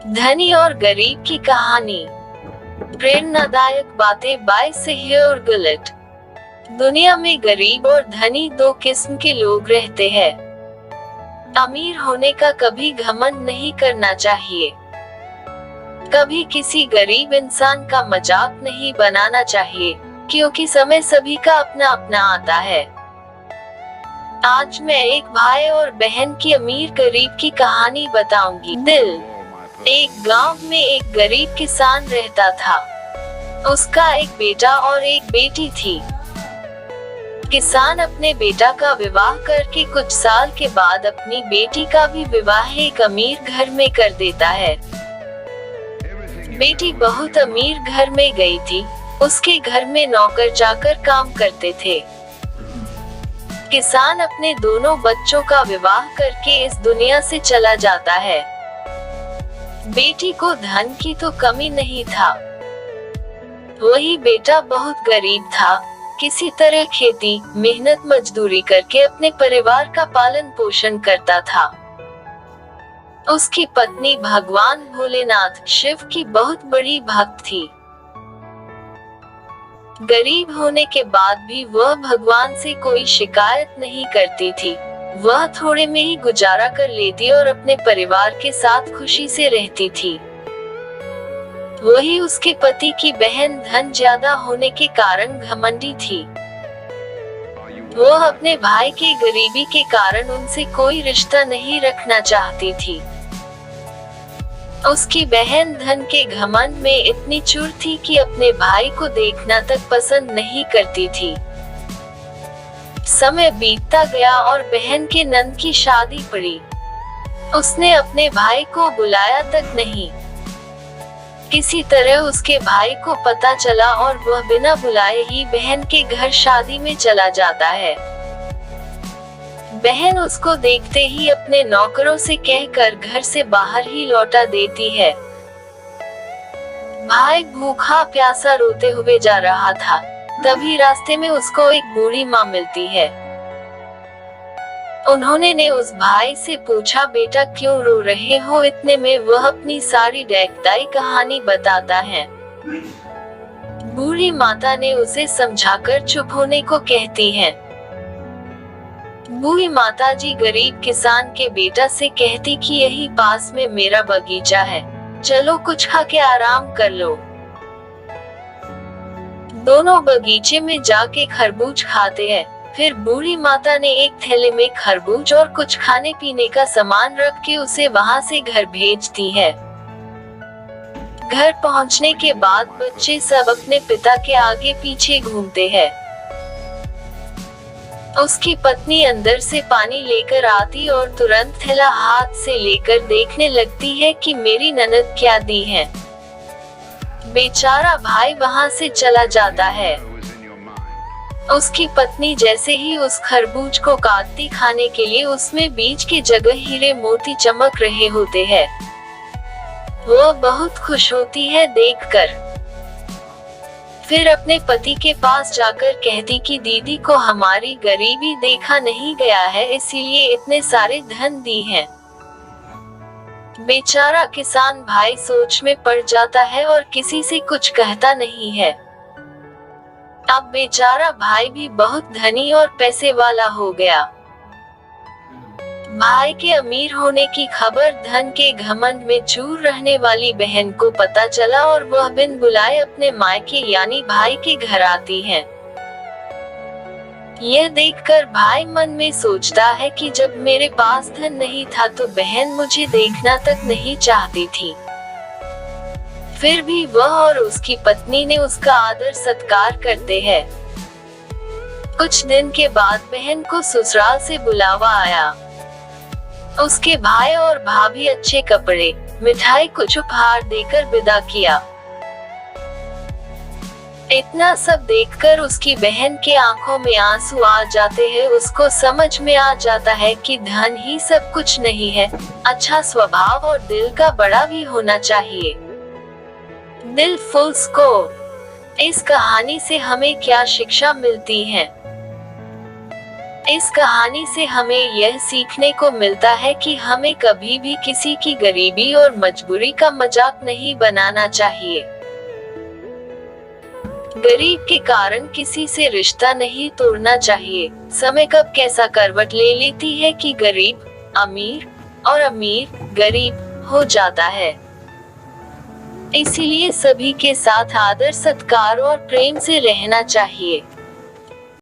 धनी और गरीब की कहानी। प्रेरणादायक बातें बाय सेह्योर गिलेट। दुनिया में गरीब और धनी दो किस्म के लोग रहते हैं। अमीर होने का कभी घमंड नहीं करना चाहिए। कभी किसी गरीब इंसान का मजाक नहीं बनाना चाहिए, क्योंकि समय सभी का अपना अपना आता है। आज मैं एक भाई और बहन की अमीर गरीब की कहानी बताऊंगी। दिल। एक गांव में एक गरीब किसान रहता था। उसका एक बेटा और एक बेटी थी। किसान अपने बेटा का विवाह करके कुछ साल के बाद अपनी बेटी का भी विवाह एक अमीर घर में कर देता है। बेटी बहुत अमीर घर में गई थी। उसके घर में नौकर जाकर काम करते थे। किसान अपने दोनों बच्चों का विवाह करके इस दुनिया से चला जाता है। बेटी को धन की तो कमी नहीं था। वही बेटा बहुत गरीब था। किसी तरह खेती मेहनत मजदूरी करके अपने परिवार का पालन पोषण करता था। उसकी पत्नी भगवान भोलेनाथ शिव की बहुत बड़ी भक्त थी। गरीब होने के बाद भी वह भगवान से कोई शिकायत नहीं करती थी। वह थोड़े में ही गुजारा कर लेती और अपने परिवार के साथ खुशी से रहती थी। वही उसके पति की बहन धन ज्यादा होने के कारण घमंडी थी। वह अपने भाई के गरीबी के कारण उनसे कोई रिश्ता नहीं रखना चाहती थी। उसकी बहन धन के घमंड में इतनी चूर थी कि अपने भाई को देखना तक पसंद नहीं करती थी। समय बीतता गया और बहन के नंद की शादी पड़ी। उसने अपने भाई को बुलाया तक नहीं। किसी तरह उसके भाई को पता चला और वह बिना बुलाए ही बहन के घर शादी में चला जाता है। बहन उसको देखते ही अपने नौकरों से कहकर घर से बाहर ही लौटा देती है। भाई भूखा प्यासा रोते हुए जा रहा था। तभी रास्ते में उसको एक बूढ़ी माँ मिलती है। उन्होंने उस भाई से पूछा, बेटा क्यों रो रहे हो? इतने में वह अपनी सारी डैकदाई कहानी बताता है। बूढ़ी माता ने उसे समझाकर चुप होने को कहती है। बूढ़ी माता जी गरीब किसान के बेटा से कहती कि यही पास में मेरा बगीचा है, चलो कुछ खा के आराम कर लो। दोनों बगीचे में जाके खरबूज खाते हैं। फिर बूढ़ी माता ने एक थैले में खरबूज और कुछ खाने पीने का सामान रख के उसे वहां से घर भेजती है। घर पहुंचने के बाद बच्चे सब अपने पिता के आगे पीछे घूमते हैं। उसकी पत्नी अंदर से पानी लेकर आती और तुरंत थैला हाथ से लेकर देखने लगती है कि मेरी ननद क्या दी है। बेचारा भाई वहां से चला जाता है। उसकी पत्नी जैसे ही उस खरबूज को काटती खाने के लिए, उसमें बीज की जगह हीरे मोती चमक रहे होते हैं। वह बहुत खुश होती है देखकर। फिर अपने पति के पास जाकर कहती कि दीदी को हमारी गरीबी देखा नहीं गया है, इसीलिए इतने सारे धन दी हैं। बेचारा किसान भाई सोच में पड़ जाता है और किसी से कुछ कहता नहीं है। अब बेचारा भाई भी बहुत धनी और पैसे वाला हो गया। भाई के अमीर होने की खबर धन के घमंड में चूर रहने वाली बहन को पता चला और वह बिन बुलाए अपने मायके यानी भाई के घर आती है। यह देखकर भाई मन में सोचता है कि जब मेरे पास धन नहीं था तो बहन मुझे देखना तक नहीं चाहती थी। फिर भी वह और उसकी पत्नी ने उसका आदर सत्कार करते हैं। कुछ दिन के बाद बहन को ससुराल से बुलावा आया। उसके भाई और भाभी अच्छे कपड़े, मिठाई, कुछ उपहार देकर विदा किया। इतना सब देखकर उसकी बहन के आंखों में आंसू आ जाते हैं। उसको समझ में आ जाता है कि धन ही सब कुछ नहीं है, अच्छा स्वभाव और दिल का बड़ा भी होना चाहिए। दिल फुल स्कोर। इस कहानी से हमें क्या शिक्षा मिलती है? इस कहानी से हमें यह सीखने को मिलता है कि हमें कभी भी किसी की गरीबी और मजबूरी का मजाक नहीं बनाना चाहिए। गरीब के कारण किसी से रिश्ता नहीं तोड़ना चाहिए। समय कब कैसा करवट ले लेती है कि गरीब अमीर और अमीर गरीब हो जाता है। इसीलिए सभी के साथ आदर, सत्कार और प्रेम से रहना चाहिए।